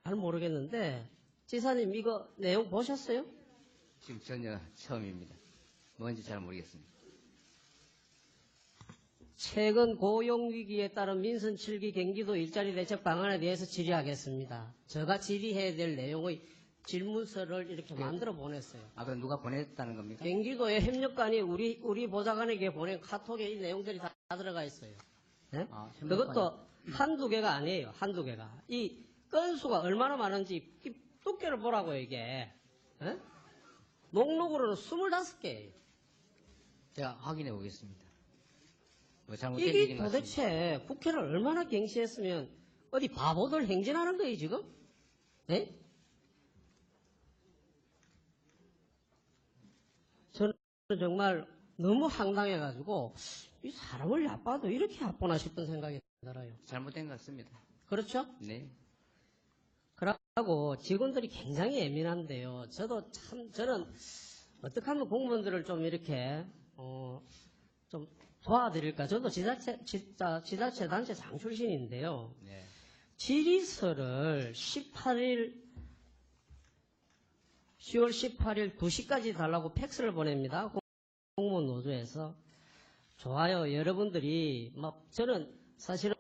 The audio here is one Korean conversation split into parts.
잘 모르겠는데 지사님 이거 내용 보셨어요? 지금 전혀 처음입니다. 뭔지 잘 모르겠습니다. 최근 고용위기에 따른 민선 7기 경기도 일자리 대책 방안에 대해서 질의하겠습니다. 제가 질의해야 될 내용의 질문서를 이렇게 만들어 보냈어요. 아, 그럼 누가 보냈다는 겁니까? 경기도의 협력관이 우리 보좌관에게 보낸 카톡에 이 내용들이 다 들어가 있어요. 네? 아, 협력관이. 그것도 한두 개가 아니에요. 한두 개가. 이 건수가 얼마나 많은지 이 두께를 보라고요, 이게. 네? 목록으로는 25개예요. 제가 확인해 보겠습니다. 뭐 잘못된 이게 얘기인 것 같습니다. 도대체 국회를 얼마나 경시했으면 어디 바보들 행진하는 거예요, 지금? 네? 저는 정말 너무 황당해가지고 이 사람을 얕봐도 이렇게 얕보나 싶은 생각이 들어요. 잘못된 것 같습니다. 그렇죠? 네. 그러고 직원들이 굉장히 예민한데요. 저는 어떻게 하면 공무원들을 좀 이렇게 좀 도와드릴까? 저도 지자체 단체 장 출신인데요. 네. 질의서를 10월 18일 2시까지 달라고 팩스를 보냅니다. 공무원 노조에서. 좋아요. 여러분들이 저는 사실은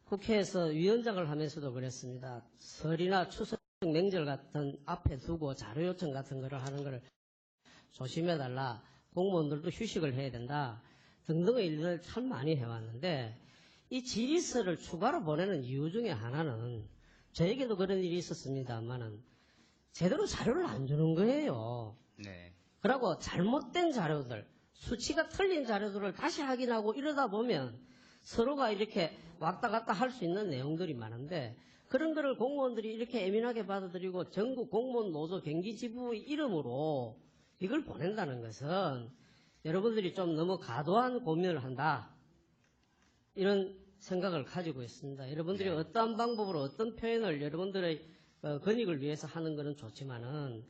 국회에서 위원장을 하면서도 그랬습니다. 설이나 추석 명절 같은 앞에 두고 자료 요청 같은 거를 하는 거를 조심해달라. 공무원들도 휴식을 해야 된다. 등등의 일들을 참 많이 해왔는데 이 질의서를 추가로 보내는 이유 중에 하나는 저에게도 그런 일이 있었습니다만은 제대로 자료를 안 주는 거예요. 네. 그리고 잘못된 자료들, 수치가 틀린 자료들을 다시 확인하고 이러다 보면 서로가 이렇게 왔다 갔다 할 수 있는 내용들이 많은데 그런 거를 공무원들이 이렇게 예민하게 받아들이고 전국 공무원 노조 경기지부의 이름으로 이걸 보낸다는 것은 여러분들이 좀 너무 과도한 고민을 한다. 이런 생각을 가지고 있습니다. 여러분들이 네. 어떠한 방법으로 어떤 표현을 여러분들의 권익을 위해서 하는 것은 좋지만은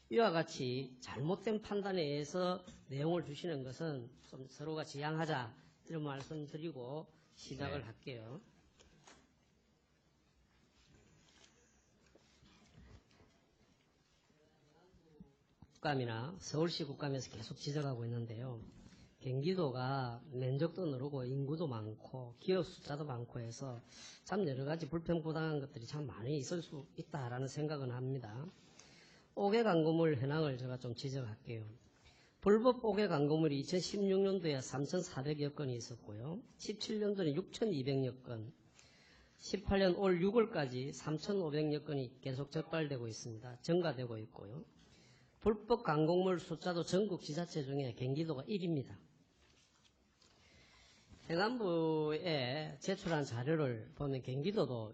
이와 같이 잘못된 판단에 의해서 내용을 주시는 것은 좀 서로가 지양하자 이런 말씀 드리고 시작을 네. 할게요. 국감이나 서울시 국감에서 계속 지적하고 있는데요. 경기도가 면적도 늘고 인구도 많고 기업 숫자도 많고 해서 참 여러 가지 불평부당한 것들이 참 많이 있을 수 있다라는 생각은 합니다. 5개 광고물 현황을 제가 좀 지적할게요. 불법 5개 광고물이 2016년도에 3,400여 건이 있었고요. 17년도에 6,200여 건, 18년 올 6월까지 3,500여 건이 계속 적발되고 있습니다. 증가되고 있고요. 불법 광고물 숫자도 전국 지자체 중에 경기도가 1위입니다. 행안부에 제출한 자료를 보면 경기도도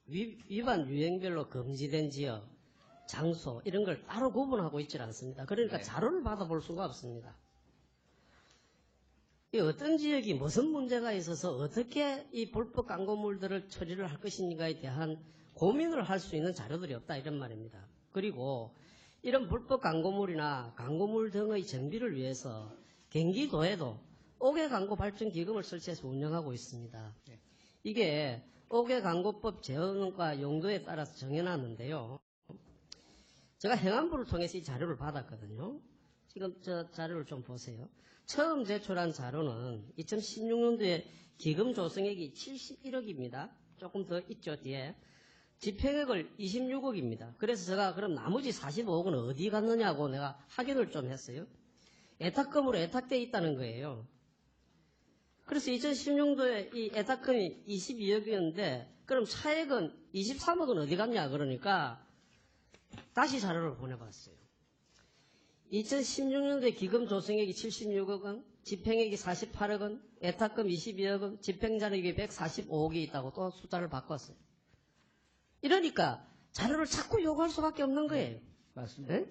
위반 유형별로 금지된 지역, 장소 이런 걸 따로 구분하고 있질 않습니다. 그러니까 네. 자료를 받아볼 수가 없습니다. 이 어떤 지역이 무슨 문제가 있어서 어떻게 이 불법 광고물들을 처리를 할 것인가에 대한 고민을 할 수 있는 자료들이 없다 이런 말입니다. 그리고 이런 불법 광고물이나 광고물 등의 정비를 위해서 경기도에도 5개 광고 발전 기금을 설치해서 운영하고 있습니다. 네. 이게 5개 광고법 재원과 용도에 따라서 정해놨는데요. 제가 행안부를 통해서 이 자료를 받았거든요. 지금 저 자료를 좀 보세요. 처음 제출한 자료는 2016년도에 기금 조성액이 71억입니다. 조금 더 있죠, 뒤에. 집행액을 26억입니다. 그래서 제가 그럼 나머지 45억은 어디 갔느냐고 내가 확인을 좀 했어요. 애탁금으로 애탁돼 있다는 거예요. 그래서 2016년도에 이 애탁금이 22억이었는데 그럼 차액은 23억은 어디 갔냐 그러니까 다시 자료를 보내봤어요. 2016년도에 기금 조성액이 76억 원, 집행액이 48억 원, 애탁금 22억 원, 집행자력이 145억이 있다고 또 숫자를 바꿨어요. 이러니까 자료를 자꾸 요구할 수밖에 없는 거예요. 맞습니다. 네?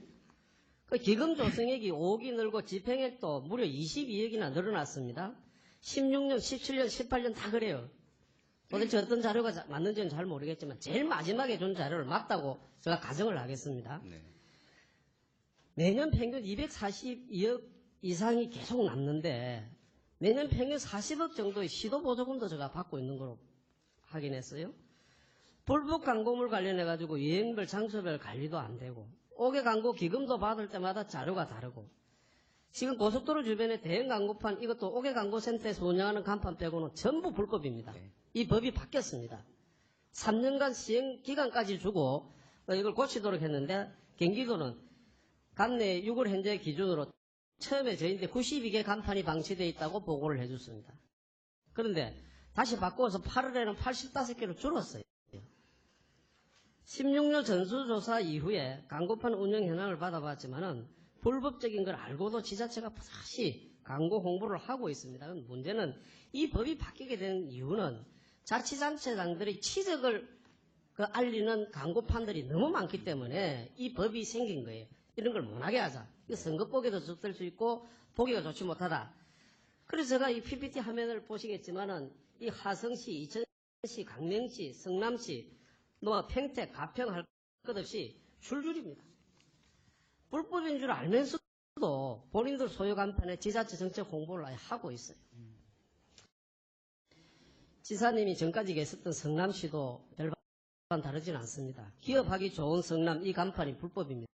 그 기금 조성액이 5억이 늘고 집행액도 무려 22억이나 늘어났습니다. 16년, 17년, 18년 다 그래요. 도대체 어떤 자료가 맞는지는 잘 모르겠지만 제일 마지막에 준 자료를 맞다고 제가 가정을 하겠습니다. 네. 매년 평균 242억 이상이 계속 남는데 매년 평균 40억 정도의 시도보조금도 제가 받고 있는 걸로 확인했어요. 불법 광고물 관련해가지고 유형별, 장소별 관리도 안 되고, 5개 광고 기금도 받을 때마다 자료가 다르고, 지금 고속도로 주변에 대형 광고판, 이것도 5개 광고센터에서 운영하는 간판 빼고는 전부 불법입니다. 네. 이 법이 바뀌었습니다. 3년간 시행 기간까지 주고 이걸 고치도록 했는데, 경기도는 관내 6월 현재 기준으로 처음에 저희한테 92개 간판이 방치되어 있다고 보고를 해줬습니다. 그런데 다시 바꿔서 8월에는 85개로 줄었어요. 16년 전수조사 이후에 광고판 운영 현황을 받아봤지만은 불법적인 걸 알고도 지자체가 다시 광고 홍보를 하고 있습니다. 문제는 이 법이 바뀌게 된 이유는 자치단체장들의 치적을 알리는 광고판들이 너무 많기 때문에 이 법이 생긴 거예요. 이런 걸 못하게 하자. 이거 선거법에도 적될 수 있고 보기가 좋지 못하다. 그래서 제가 이 PPT 화면을 보시겠지만은 이 하성시, 이천시, 강명시, 성남시, 평택, 가평 할 것 없이 줄줄입니다. 불법인 줄 알면서도 본인들 소유 간판에 지자체 정책 홍보를 아예 하고 있어요. 지사님이 전까지 계셨던 성남시도 별반 다르진 않습니다. 기업하기 좋은 성남 이 간판이 불법입니다.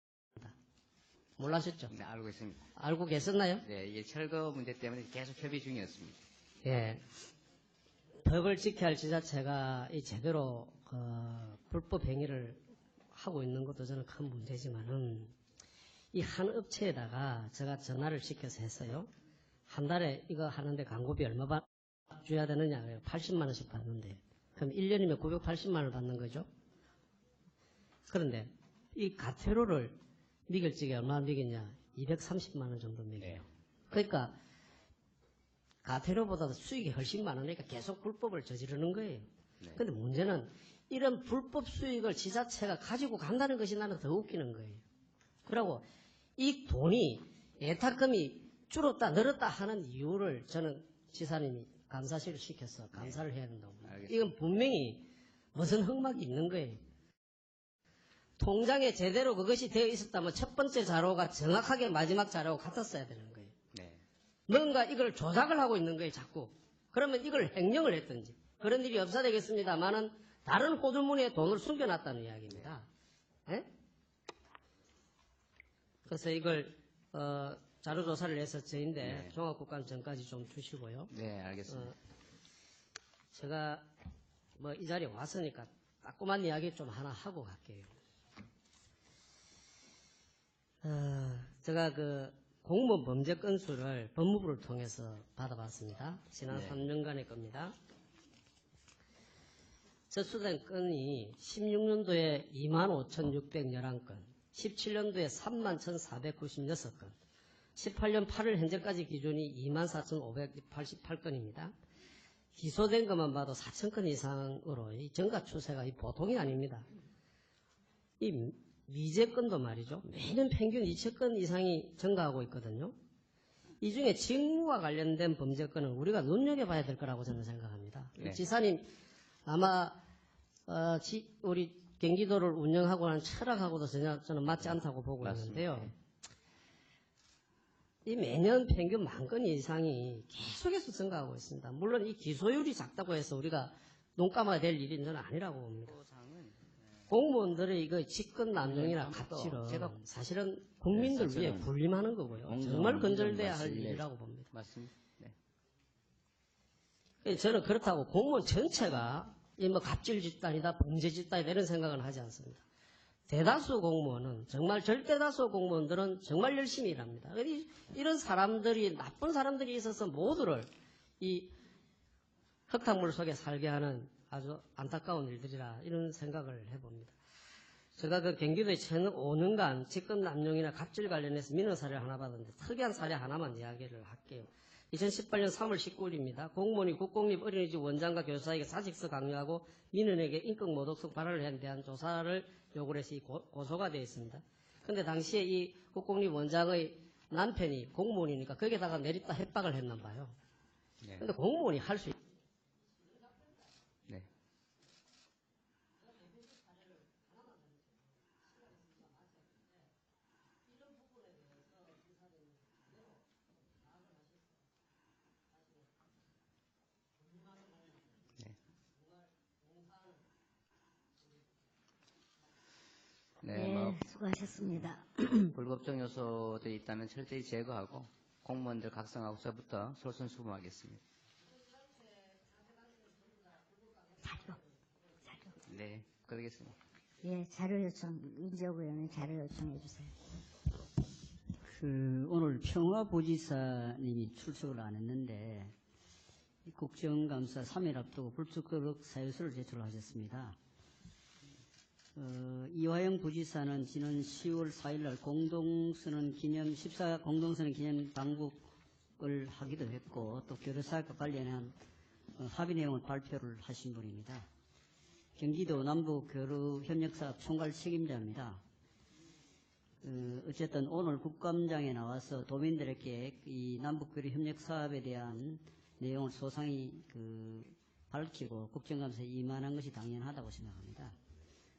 몰라셨죠? 네, 알고 있습니다. 알고 계셨나요? 네, 이게 철거 문제 때문에 계속 협의 중이었습니다. 예. 법을 지켜야 할 지자체가 이 제대로 불법 행위를 하고 있는 것도 저는 큰 문제지만은 이 한 업체에다가 제가 전화를 시켜서 했어요. 한 달에 이거 하는데 광고비 얼마 줘야 되느냐? 80만 원씩 받는데. 그럼 1년이면 980만 원을 받는 거죠. 그런데 이 가태료를 매길 적에 얼마 매겼냐? 230만 원 정도 매겨요. 네. 그러니까 가태료보다 수익이 훨씬 많으니까 계속 불법을 저지르는 거예요. 그런데 문제는 이런 불법 수익을 지자체가 가지고 간다는 것이 나는 더 웃기는 거예요. 그리고 이 돈이 예탁금이 줄었다 늘었다 하는 이유를 저는 지사님이 감사실을 시켜서 감사를 해야 된다고 봅니다. 알겠습니다. 이건 분명히 무슨 흑막이 있는 거예요. 통장에 제대로 그것이 되어 있었다면 첫 번째 자료가 정확하게 마지막 자료가 같았어야 되는 거예요. 네. 뭔가 이걸 조작을 하고 있는 거예요, 자꾸. 그러면 이걸 횡령을 했든지. 그런 일이 없어야 되겠습니다만은 다른 호주머니에 돈을 숨겨놨다는 이야기입니다. 예? 그래서 이걸 자료조사를 해서 저인데 네. 종합국감 전까지 좀 주시고요. 네, 알겠습니다. 제가 뭐 이 자리에 왔으니까 따끔한 이야기 좀 하나 하고 갈게요. 제가 그 공무원 범죄 건수를 법무부를 통해서 받아봤습니다. 지난 네. 3년간의 겁니다. 접수된 건이 16년도에 25,611건, 17년도에 31,496건, 18년 8월 현재까지 기준이 24,588건입니다. 기소된 것만 봐도 4,000건 이상으로 이 증가 추세가 보통이 아닙니다. 이 미제건도 말이죠. 매년 평균 2,000건 이상이 증가하고 있거든요. 이 중에 직무와 관련된 범죄건은 우리가 눈여겨봐야 될 거라고 저는 생각합니다. 네. 지사님 아마 우리 경기도를 운영하고 하는 철학하고도 전혀 저는 맞지 않다고 보고 맞습니다. 있는데요. 이 매년 평균 10,000건 이상이 계속해서 증가하고 있습니다. 물론 이 기소율이 작다고 해서 우리가 눈 감아야 될 일은 저는 아니라고 봅니다. 공무원들의 이거 직권 남용이나 갑질은 사실은 국민들 네, 위해 사실은 군림하는 거고요. 정말 건절돼야 할 일이라고 봅니다. 맞습니다. 네. 저는 그렇다고 공무원 전체가 이 뭐 갑질 집단이다, 범죄 집단이다 이런 생각은 하지 않습니다. 대다수 공무원은 정말 절대다수 공무원들은 정말 열심히 일합니다. 이런 사람들이 나쁜 사람들이 있어서 모두를 이 흙탕물 속에 살게 하는 아주 안타까운 일들이라 이런 생각을 해봅니다. 제가 그 경기도에 5년간 직권 남용이나 갑질 관련해서 민원 사례를 하나 받았는데 특이한 사례 하나만 이야기를 할게요. 2018년 3월 19일입니다. 공무원이 국공립 어린이집 원장과 교사에게 사직서 강요하고 민원에게 인격모독성 발언에 대한 조사를 요구를 해서 고소가 되어 있습니다. 그런데 당시에 이 국공립 원장의 남편이 공무원이니까 거기에다가 내립다 협박을 했나 봐요. 그런데 공무원이 할 수 네. 수고하셨습니다. 불법적 요소들이 있다면 철저히 제거하고 공무원들 각성하고서부터 솔선수범하겠습니다. 자료. 네, 그러겠습니다. 예, 자료 요청, 윤지혁 의원님 자료 요청해 주세요. 오늘 평화부지사님이 출석을 안 했는데 국정감사 3일 앞두고 불출석 사유서를 제출하셨습니다. 이화영 부지사는 지난 10월 4일날 공동선언 기념 14 공동선언 기념 당국을 하기도 했고 또 교류사업과 관련한 합의 내용을 발표를 하신 분입니다. 경기도 남북교류협력사업 총괄 책임자입니다. 어쨌든 오늘 국감장에 나와서 도민들에게 이 남북교류협력사업에 대한 내용을 소상히 밝히고 국정감사에 임한한 것이 당연하다고 생각합니다.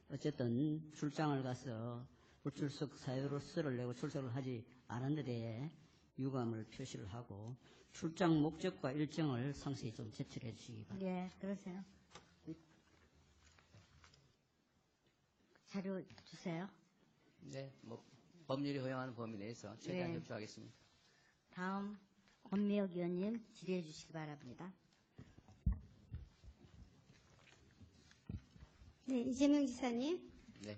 어쨌든 출장을 가서 불출석 사유서를 내고 출석을 하지 않은 데 대해 유감을 표시를 하고 출장 목적과 일정을 상세히 좀 제출해 주시기 바랍니다. 예, 그러세요. 자료 주세요. 네, 법률이 허용하는 범위 내에서 최대한 네. 협조하겠습니다. 다음 권미혁 의원님 질의해 주시기 바랍니다. 네, 이재명 지사님. 네.